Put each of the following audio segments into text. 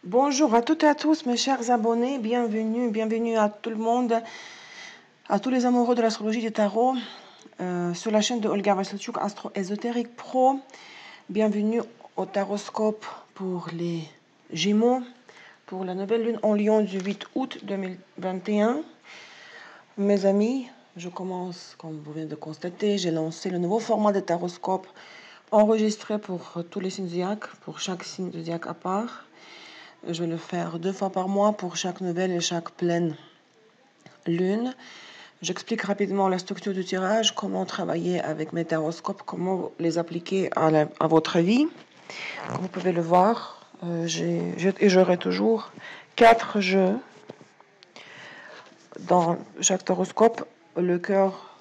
Bonjour à toutes et à tous, mes chers abonnés. Bienvenue à tout le monde, à tous les amoureux de l'astrologie du tarot, sur la chaîne de Olga Vasilchuk, Astro Ésotérique Pro. Bienvenue au Taroscope pour les Gémeaux, pour la nouvelle lune en Lion du 8 août 2021. Mes amis, je commence, comme vous venez de constater, j'ai lancé le nouveau format de Taroscope enregistré pour tous les signes zodiaques, pour chaque signe zodiaque à part. Je vais le faire 2 fois par mois pour chaque nouvelle et chaque pleine lune. J'explique rapidement la structure du tirage, comment travailler avec mes taroscopes, comment les appliquer à votre vie. Comme vous pouvez le voir, j'aurai toujours 4 jeux dans chaque taroscope. Le cœur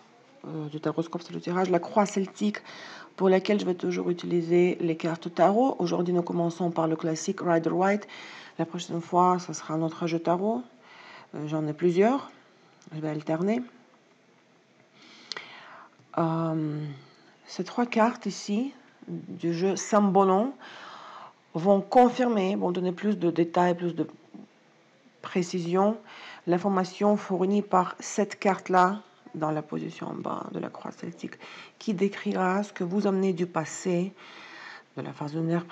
du taroscope, c'est le tirage, la croix celtique, pour laquelle je vais toujours utiliser les cartes tarot. Aujourd'hui, nous commençons par le classique Rider-Waite. La prochaine fois, ce sera un autre jeu tarot. J'en ai plusieurs. Je vais alterner. Ces 3 cartes ici, du jeu Sambolon, vont confirmer, vont donner plus de détails, plus de précision. L'information fournie par cette carte-là, dans la position en bas de la croix celtique, qui décrira ce que vous amenez du passé, de la phase lunaire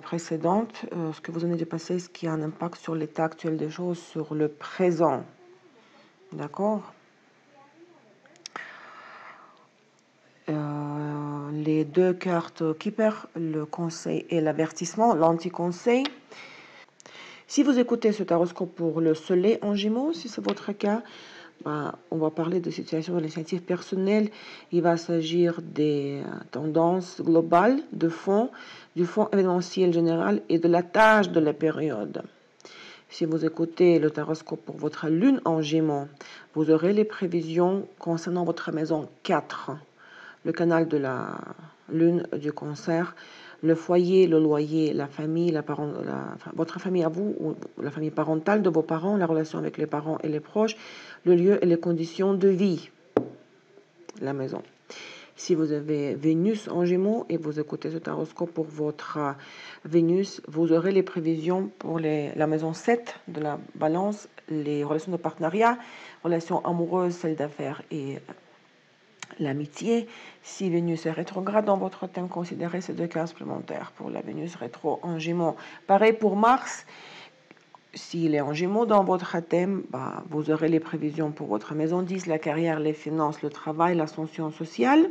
précédente, ce que vous amenez du passé, ce qui a un impact sur l'état actuel des choses, sur le présent. D'accord? Les 2 cartes Keeper, le conseil et l'avertissement, l'anti-conseil. Si vous écoutez ce taroscope pour le soleil en Gémeaux, si c'est votre cas, on va parler de situations de l'initiative personnelle. Il va s'agir des tendances globales, de fond, du fond événementiel général et de la tâche de la période. Si vous écoutez le taroscope pour votre lune en Gémeaux, vous aurez les prévisions concernant votre maison 4, le canal de la lune du cancer, le foyer, le loyer, la famille, votre famille à vous, ou la famille parentale de vos parents, la relation avec les parents et les proches, le lieu et les conditions de vie, la maison. Si vous avez Vénus en Gémeaux et vous écoutez ce taroscope pour votre Vénus, vous aurez les prévisions pour la maison 7 de la balance, les relations de partenariat, relations amoureuses, celles d'affaires et l'amitié. Si Vénus est rétrograde dans votre thème, considérez ces 2 cas supplémentaires pour la Vénus rétro en Gémeaux. Pareil pour Mars. S'il est en Gémeaux dans votre thème, vous aurez les prévisions pour votre maison 10, la carrière, les finances, le travail, l'ascension sociale.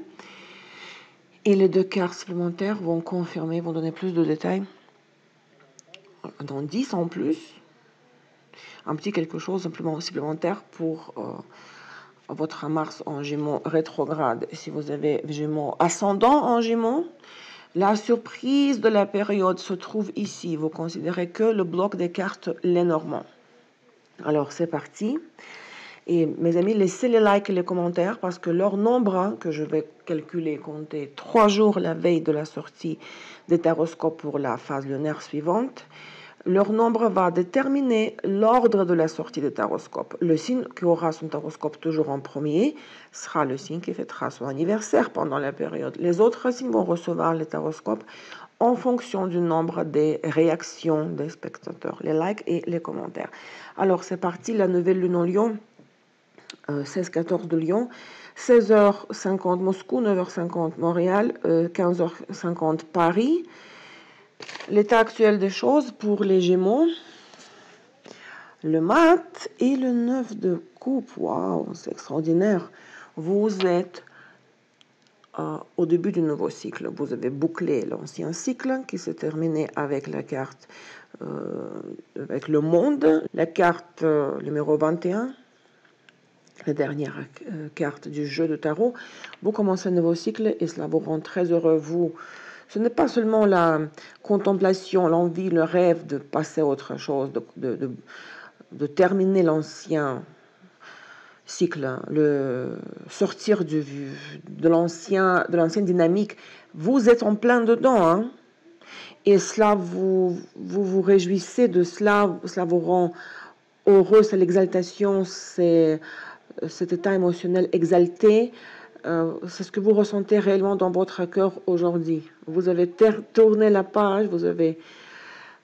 Et les 2 cartes supplémentaires vont confirmer, vont donner plus de détails. Dans 10 en plus, un petit quelque chose simplement supplémentaire pour votre Mars en Gémeaux rétrograde. Si vous avez Gémeaux ascendant en Gémeaux, la surprise de la période se trouve ici. Vous considérez que le bloc des cartes Lenormand. Alors c'est parti. Et mes amis, laissez les likes et les commentaires parce que leur nombre, que je vais calculer, compter 3 jours la veille de la sortie des taroscopes pour la phase lunaire suivante, leur nombre va déterminer l'ordre de la sortie des taroscopes. Le signe qui aura son taroscope toujours en premier sera le signe qui fêtera son anniversaire pendant la période. Les autres signes vont recevoir les taroscopes en fonction du nombre des réactions des spectateurs, les likes et les commentaires. Alors c'est parti, la nouvelle lune en Lion, 16-14 de Lyon, 16h50 Moscou, 9h50 Montréal, 15h50 Paris. L'état actuel des choses pour les Gémeaux, le mat et le 9 de coupe. Waouh, c'est extraordinaire. Vous êtes au début du nouveau cycle. Vous avez bouclé l'ancien cycle qui s'est terminé avec la carte, avec le monde, la carte numéro 21. La dernière carte du jeu de tarot. Vous commencez un nouveau cycle et cela vous rend très heureux. Ce n'est pas seulement la contemplation, l'envie, le rêve de passer à autre chose, de terminer l'ancien cycle, le sortir de l'ancienne dynamique. Vous êtes en plein dedans, hein? Et cela vous réjouissez de cela, cela vous rend heureux, c'est l'exaltation, c'est cet état émotionnel exalté, c'est ce que vous ressentez réellement dans votre cœur aujourd'hui. Vous avez tourné la page, vous avez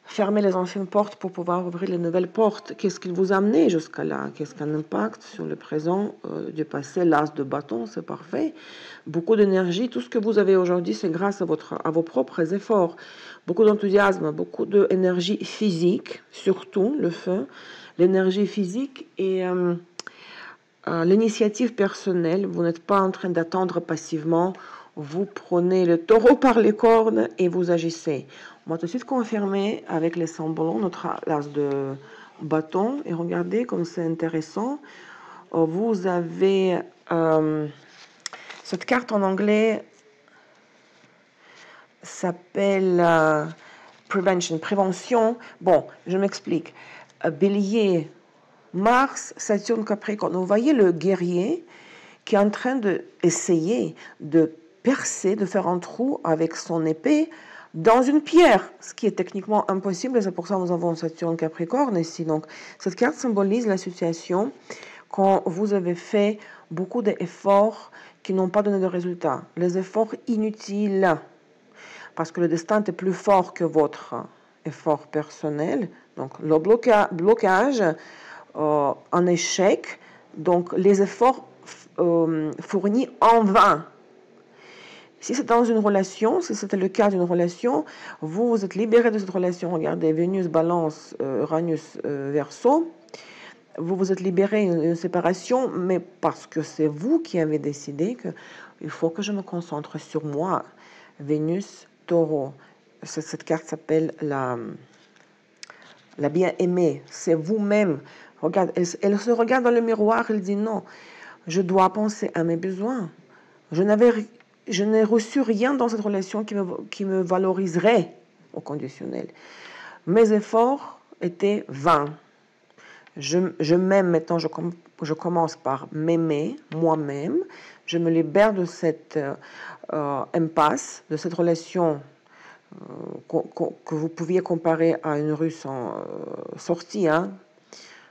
fermer les anciennes portes pour pouvoir ouvrir les nouvelles portes. Qu'est-ce qui vous a amené jusqu'à là? Qu'est-ce qu'un impact sur le présent du passé? L'as de bâton, c'est parfait. Beaucoup d'énergie. Tout ce que vous avez aujourd'hui, c'est grâce à vos propres efforts. Beaucoup d'enthousiasme, beaucoup d'énergie physique, surtout le feu. L'énergie physique et l'initiative personnelle. Vous n'êtes pas en train d'attendre passivement. Vous prenez le taureau par les cornes et vous agissez. On va tout de suite confirmer avec les symboles notre as de bâton. Et regardez comme c'est intéressant. Vous avez cette carte en anglais s'appelle Prevention, prévention. Bon, je m'explique. Bélier, Mars, Saturne, Capricorne. Vous voyez le guerrier qui est en train d'essayer de percer, de faire un trou avec son épée dans une pierre, ce qui est techniquement impossible, et c'est pour ça que nous avons Saturne Capricorne ici. Donc, cette carte symbolise la situation quand vous avez fait beaucoup d'efforts qui n'ont pas donné de résultat, les efforts inutiles, parce que le destin est plus fort que votre effort personnel. Donc, le blocage, un échec, donc les efforts fournis en vain. Si c'est dans une relation, si c'était le cas d'une relation, vous vous êtes libéré de cette relation. Regardez, Vénus, Balance, Uranus, Verseau. Vous vous êtes libéré d'une séparation, mais parce que c'est vous qui avez décidé qu'il faut que je me concentre sur moi. Vénus, Taureau. Cette carte s'appelle la bien-aimée. C'est vous-même. Regarde, elle se regarde dans le miroir, elle dit non, je dois penser à mes besoins. Je n'ai reçu rien dans cette relation qui me valoriserait au conditionnel. Mes efforts étaient vains. Je m'aime maintenant, je commence par m'aimer moi-même. Je me libère de cette impasse, de cette relation que vous pouviez comparer à une rue sans sortie. Hein.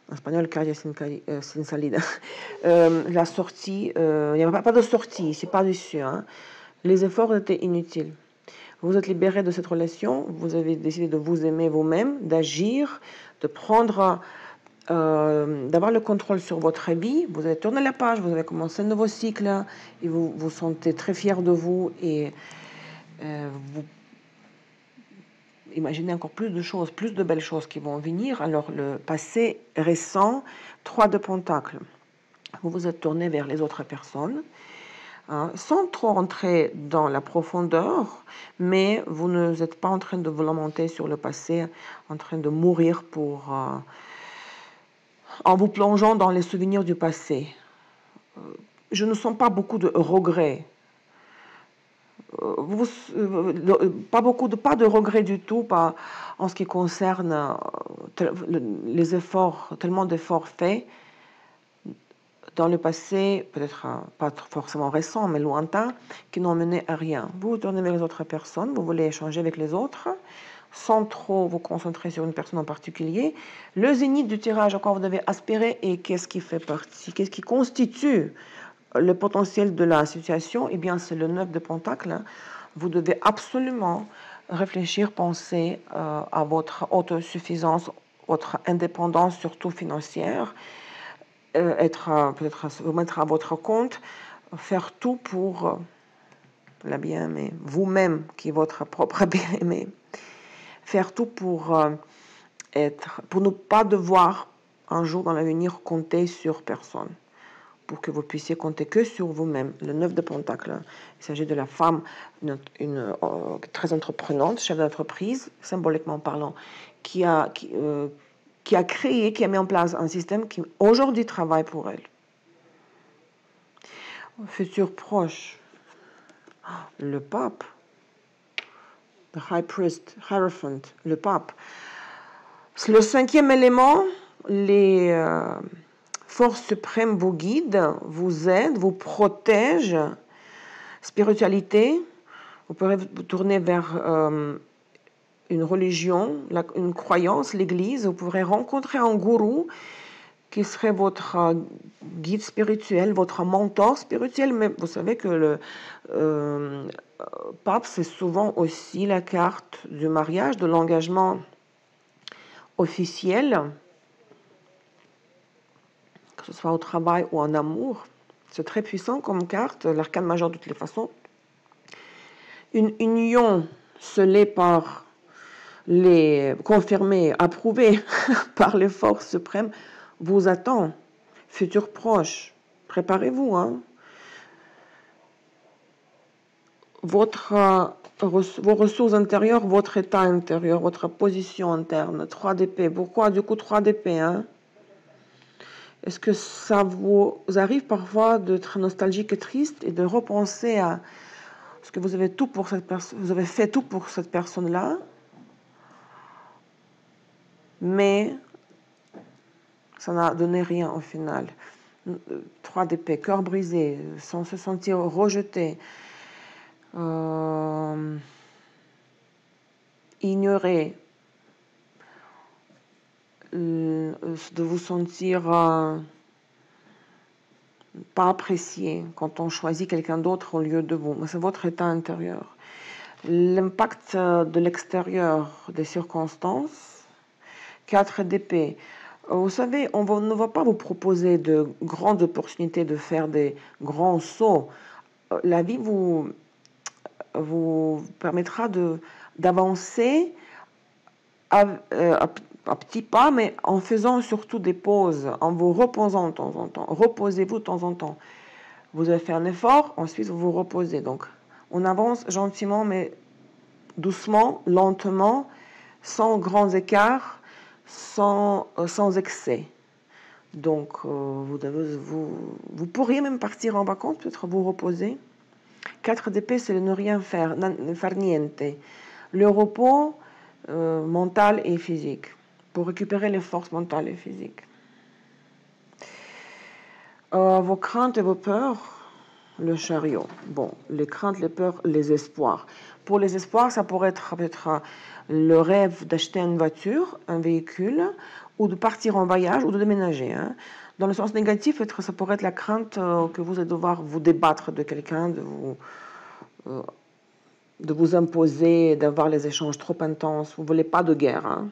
En espagnol, calle sin salida. La sortie, il n'y avait pas de sortie, c'est pas dessus. Hein. Les efforts étaient inutiles. Vous êtes libéré de cette relation, vous avez décidé de vous aimer vous-même, d'agir, de prendre, d'avoir le contrôle sur votre vie. Vous avez tourné la page, vous avez commencé un nouveau cycle et vous vous sentez très fier de vous et vous imaginez encore plus de choses, plus de belles choses qui vont venir. Alors le passé récent, 3 de Pentacles. Vous vous êtes tourné vers les autres personnes. Sans trop entrer dans la profondeur, mais vous n'êtes pas en train de vous lamenter sur le passé, en train de mourir en vous plongeant dans les souvenirs du passé. Je ne sens pas beaucoup de regrets. Pas de regrets du tout en ce qui concerne les efforts, tellement d'efforts faits dans le passé, peut-être pas forcément récent, mais lointain, qui n'ont mené à rien. Vous vous tournez vers les autres personnes, vous voulez échanger avec les autres, sans trop vous concentrer sur une personne en particulier. Le zénith du tirage à quoi vous devez aspirer et qu'est-ce qui fait partie, qu'est-ce qui constitue le potentiel de la situation, eh bien, c'est le 9 de Pentacle. Hein. Vous devez absolument réfléchir, penser à votre autosuffisance, votre indépendance, surtout financière, peut-être vous mettre à votre compte, faire tout pour la bien-aimée, vous-même qui est votre propre bien-aimée, faire tout pour ne pas devoir un jour dans l'avenir compter sur personne, pour que vous puissiez compter que sur vous-même. Le 9 de Pentacle, il s'agit de la femme très entreprenante, chef d'entreprise, symboliquement parlant, qui a créé, qui a mis en place un système qui aujourd'hui travaille pour elle. Futur proche, le pape, the high priest, Hierophant, le pape. Le 5e élément, les forces suprêmes vous guident, vous aident, vous protègent. Spiritualité, vous pourrez vous tourner vers une religion, une croyance, l'église. Vous pourrez rencontrer un gourou qui serait votre guide spirituel, votre mentor spirituel. Mais vous savez que le pape, c'est souvent aussi la carte du mariage, de l'engagement officielle, que ce soit au travail ou en amour. C'est très puissant comme carte, l'arcane majeur de toutes les façons. Une union scellée par confirmée, approuvée par les forces suprêmes vous attend. Futur proche, préparez-vous. Hein. Vos ressources intérieures, votre état intérieur, votre position interne. 3 d'épée. Pourquoi du coup 3 d'épée hein? Est-ce que ça vous arrive parfois d'être nostalgique et triste et de repenser à ce que vous avez tout pour cette personne, vous avez fait tout pour cette personne-là, mais ça n'a donné rien au final. 3 d'épée, cœur brisé, sans se sentir rejeté, ignoré, de vous sentir pas apprécié quand on choisit quelqu'un d'autre au lieu de vous. C'est votre état intérieur. L'impact de l'extérieur des circonstances. 4 d'épée. Vous savez, ne va pas vous proposer de grandes opportunités de faire des grands sauts. La vie vous permettra d'avancer à petits pas, mais en faisant surtout des pauses, en vous reposant de temps en temps. Reposez-vous de temps en temps. Vous avez fait un effort, ensuite vous vous reposez. Donc, on avance gentiment, mais doucement, lentement, sans grands écarts, sans excès. Donc, vous pourriez même partir en vacances, peut-être vous reposer. 4 d'épée, c'est le ne rien faire, ne faire niente. Le repos mental et physique, pour récupérer les forces mentales et physiques. Vos craintes et vos peurs, le chariot. Bon, les craintes, les peurs, les espoirs. Pour les espoirs, ça pourrait être le rêve d'acheter une voiture, un véhicule, ou de partir en voyage, ou de déménager. Hein. Dans le sens négatif, ça pourrait être la crainte que vous allez devoir vous débattre de quelqu'un, de vous imposer, d'avoir les échanges trop intenses. Vous ne voulez pas de guerre. Hein.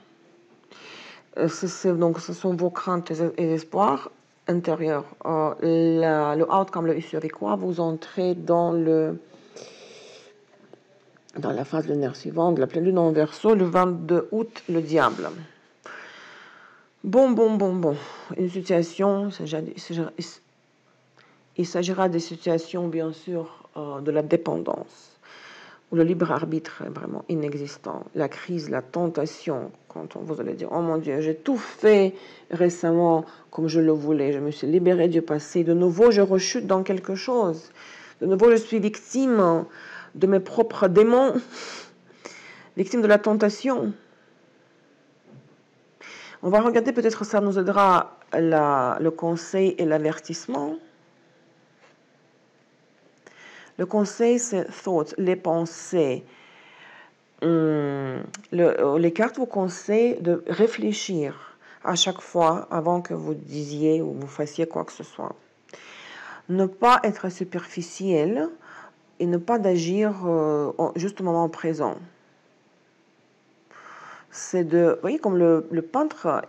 Donc, ce sont vos craintes et espoirs intérieurs. Le outcome, le issue, avec quoi vous entrez dans la phase lunaire suivante, la pleine lune en Verseau, le 22 août, le diable. Bon. Une situation, il s'agira des situations, bien sûr, de la dépendance, où le libre arbitre est vraiment inexistant. La crise, la tentation, quand vous allez dire, oh mon Dieu, j'ai tout fait récemment comme je le voulais, je me suis libérée du passé, de nouveau je rechute dans quelque chose, de nouveau je suis victime de mes propres démons, victime de la tentation. On va regarder, peut-être ça nous aidera le conseil et l'avertissement. Le conseil, c'est thoughts, les pensées. Les cartes vous conseillent de réfléchir à chaque fois avant que vous disiez ou vous fassiez quoi que ce soit. Ne pas être superficiel et ne pas d'agir juste au moment présent. C'est vous voyez, comme le peintre,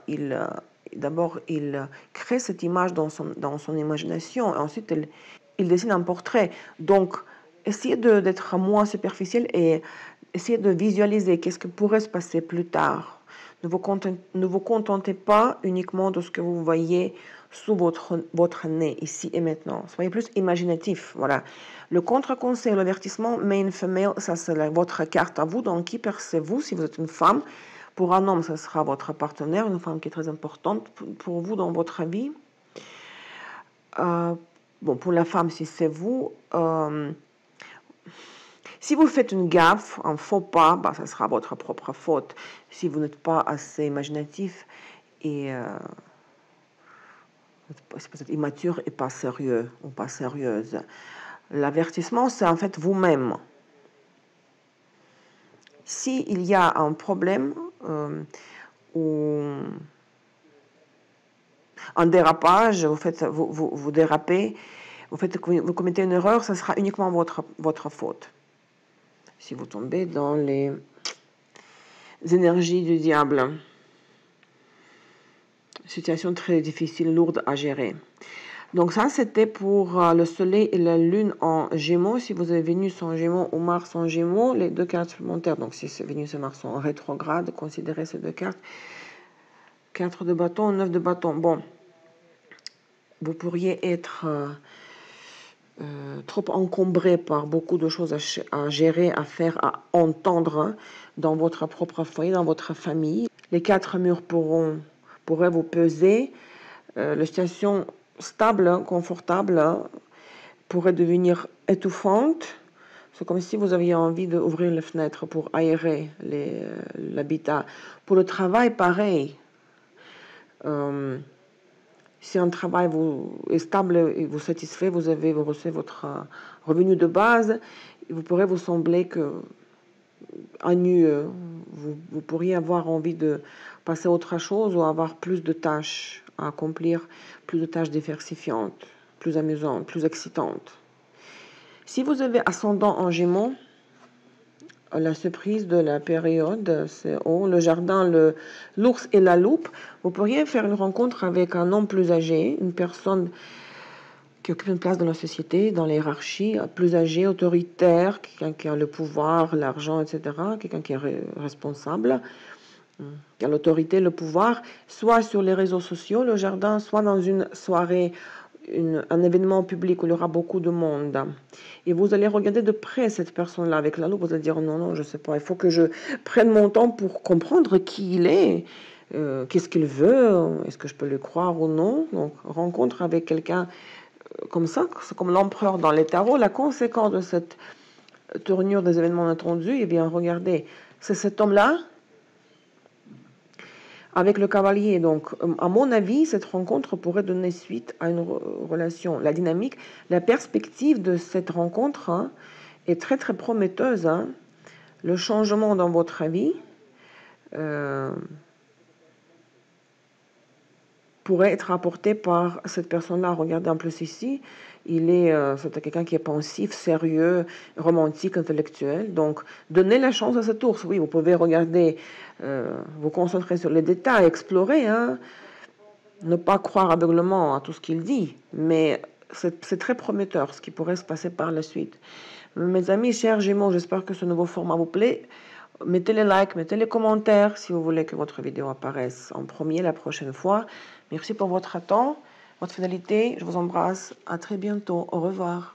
d'abord, il crée cette image dans son imagination, et ensuite, il dessine un portrait. Donc, essayez d'être moins superficiel et essayez de visualiser qu'est-ce qui pourrait se passer plus tard. Ne vous contentez pas uniquement de ce que vous voyez sous votre nez, ici et maintenant. Soyez plus imaginatif. Voilà. Le contre-conseil, l'avertissement, main female, ça c'est votre carte à vous. Donc, qui percevez-vous si vous êtes une femme? Pour un homme, ça sera votre partenaire, une femme qui est très importante pour vous dans votre vie. Pour la femme, si c'est vous, si vous faites une gaffe, un faux pas, ça sera votre propre faute. Si vous n'êtes pas assez imaginatif et peut-être immature et pas sérieux ou pas sérieuse. L'avertissement, c'est en fait vous-même. S'il y a un problème ou un dérapage, vous dérapez, vous commettez une erreur, ça sera uniquement votre faute. Si vous tombez dans les énergies du diable. situation très difficile, lourde à gérer. Donc ça, c'était pour le soleil et la lune en gémeaux. Si vous avez Vénus en gémeaux ou Mars en gémeaux, les deux cartes supplémentaires. Donc si Vénus et Mars sont en rétrograde, considérez ces deux cartes. 4 de bâton, 9 de bâton. Bon, vous pourriez être trop encombré par beaucoup de choses à gérer, à faire, à entendre dans votre propre foyer, dans votre famille. Les 4 murs pourraient vous peser. La situation stable, confortable, pourrait devenir étouffante. C'est comme si vous aviez envie d'ouvrir les fenêtres pour aérer l'habitat. Pour le travail, pareil. Si un travail est stable et vous satisfait, vous recevez votre revenu de base, vous pourrez vous sembler que ennuyeux. Vous pourriez avoir envie de passer à autre chose ou avoir plus de tâches à accomplir, plus de tâches diversifiantes, plus amusantes, plus excitantes. Si vous avez ascendant en Gémeaux, la surprise de la période, c'est le jardin, l'ours et la loupe. Vous pourriez faire une rencontre avec un homme plus âgé, une personne qui occupe une place dans la société, dans la hiérarchie, plus âgé, autoritaire, quelqu'un qui a le pouvoir, l'argent, etc., quelqu'un qui est responsable, qui a l'autorité, le pouvoir, soit sur les réseaux sociaux, le jardin, soit dans une soirée, un événement public où il y aura beaucoup de monde. Et vous allez regarder de près cette personne-là avec la loupe, vous allez dire non, je ne sais pas, il faut que je prenne mon temps pour comprendre qui il est, qu'est-ce qu'il veut, est-ce que je peux le croire ou non. Donc, rencontre avec quelqu'un comme ça, c'est comme l'empereur dans les tarots. La conséquence de cette tournure des événements inattendus, eh bien, regardez, c'est cet homme-là avec le cavalier. Donc, à mon avis, cette rencontre pourrait donner suite à une relation. La dynamique, la perspective de cette rencontre est très, très prometteuse. Le changement dans votre vie pourrait être apporté par cette personne-là. Regardez en plus ici, c'est quelqu'un qui est pensif, sérieux, romantique, intellectuel. Donc, donnez la chance à cet ours. Oui, vous pouvez regarder, vous concentrer sur les détails, explorer, ne pas croire aveuglement à tout ce qu'il dit, mais c'est très prometteur ce qui pourrait se passer par la suite. Mes amis, chers Gémeaux, j'espère que ce nouveau format vous plaît. Mettez les likes, mettez les commentaires si vous voulez que votre vidéo apparaisse en premier la prochaine fois. Merci pour votre temps, votre fidélité. Je vous embrasse. À très bientôt. Au revoir.